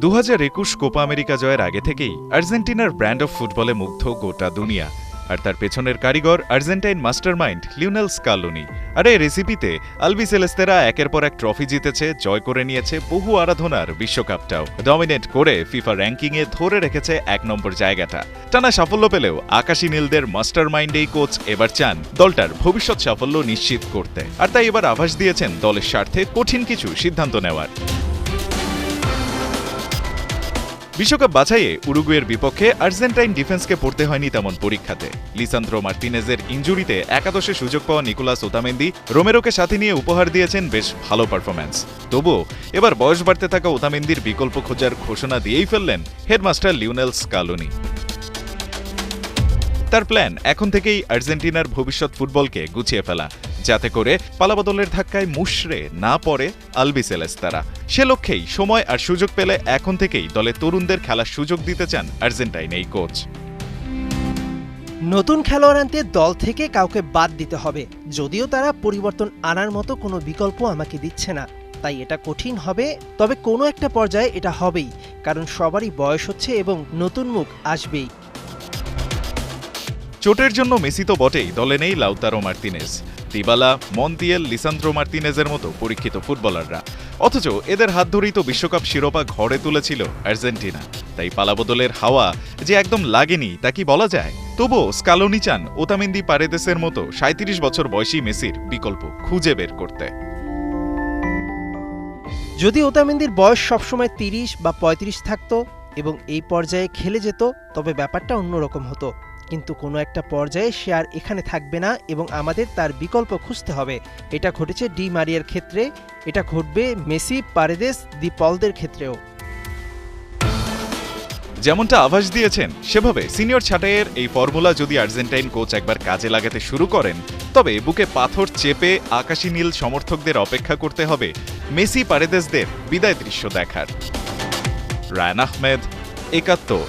2021 Copa America জয়ের আগে থেকেই আর্জেন্টিনার ব্র্যান্ড অফ ফুটবলে মুগ্ধ গোটা দুনিয়া। আর তার পেছনের কারিগর আর্জেন্টাইন মাস্টারমাইন্ড লিওনেল স্কালোনি। আর এই রেসিপিতে আলবিসেলেস্তেরা একের পর এক ট্রফি জিতেছে, জয় করে নিয়েছে বহু আরাধনার বিশ্বকাপটাও, ডমিনেট করে ফিফা র্যাঙ্কিংয়ে ধরে রেখেছে 1 নম্বর জায়গাটা। টানা সাফল্য পেলেও আকাশী নীলদের মাস্টারমাইন্ড এই কোচ এবার চান দলটার ভবিষ্যৎ সাফল্য নিশ্চিত করতে। আর তাই এবার আভাস দিয়েছেন দলের স্বার্থে কঠিন কিছু সিদ্ধান্ত নেওয়ার। বিশ্বকাপ বাছাইয়ে উরুগুয়ের বিপক্ষে আর্জেন্টাইন ডিফেন্সকে পড়তে হয়নি তেমন পরীক্ষাতে। লিসান্দ্রো মার্তিনেজের ইনজুরিতে একাদশে সুযোগ পাওয়া নিকোলাস ওতামেন্দি রোমেরোকে সাথে নিয়ে উপহার দিয়েছেন বেশ ভালো পারফরম্যান্স। তবুও এবার বয়স বাড়তে থাকা ওতামেন্দির বিকল্প খোঁজার ঘোষণা দিয়েই ফেললেন হেডমাস্টার লিওনেল স্কালোনি। তার প্ল্যান এখন থেকেই আর্জেন্টিনার ভবিষ্যৎ ফুটবলকে গুছিয়ে ফেলা, যাতে করে পালাবদলের ধাক্কায় মুষড়ে না পড়ে আলবিসেলেস্তারা। সে লক্ষ্যেই সময় আর সুযোগ পেলে এখন থেকেই দলে তরুণদের খেলার সুযোগ দিতে চান আর্জেন্টাইন এই কোচ। নতুন খেলোয়াড় আনতে দল থেকে কাউকে বাদ দিতে হবে, যদিও তারা পরিবর্তন আনার মতো কোনো বিকল্প আমাকে দিচ্ছে না, তাই এটা কঠিন হবে। তবে কোনো একটা পর্যায়ে এটা হবেই, কারণ সবারই বয়স হচ্ছে এবং নতুন মুখ আসবেই। চোটের জন্য মেসি তো বটেই, দলে নেই Lautaro Martinez, Dybala, Montiel, Lisandro মার্তিনেজের মতো পরীক্ষিত ফুটবলাররা। অথচ এদের হাত ধরেই তো বিশ্বকাপ শিরোপা ঘরে তুলেছিল আর্জেন্টিনা। তাই পালাবদলের হাওয়া যে একদম লাগেনি তা কি বলা যায়? তবুও স্কালোনি চান ওতামেন্দি, পারেদেসের মতো 37 বছর বয়সী মেসির বিকল্প খুঁজে বের করতে। যদি ওতামেন্দির বয়স সবসময় 30 বা 35 থাকতো এবং এই পর্যায়ে খেলে যেত, তবে ব্যাপারটা অন্যরকম হতো। কিন্তু কোনো একটা পর্যায়ে সে আর এখানে থাকবে না এবং আমাদের তার বিকল্প খুঁজতে হবে। এটা ঘটেছে ডি মারিয়ার ক্ষেত্রে, এটা ঘটবে মেসি, পারেদেস, দি পলদের ক্ষেত্রেও। যেমনটা আভাস দিয়েছেন সেভাবে সিনিয়র ছাঁটাইয়ের এই ফর্মুলা যদি আর্জেন্টাইন কোচ একবার কাজে লাগাতে শুরু করেন, তবে বুকে পাথর চেপে আকাশী নীল সমর্থকদের অপেক্ষা করতে হবে মেসি, পারেদেসদের বিদায় দৃশ্য দেখার। রায়ান আহমেদ, ৭১।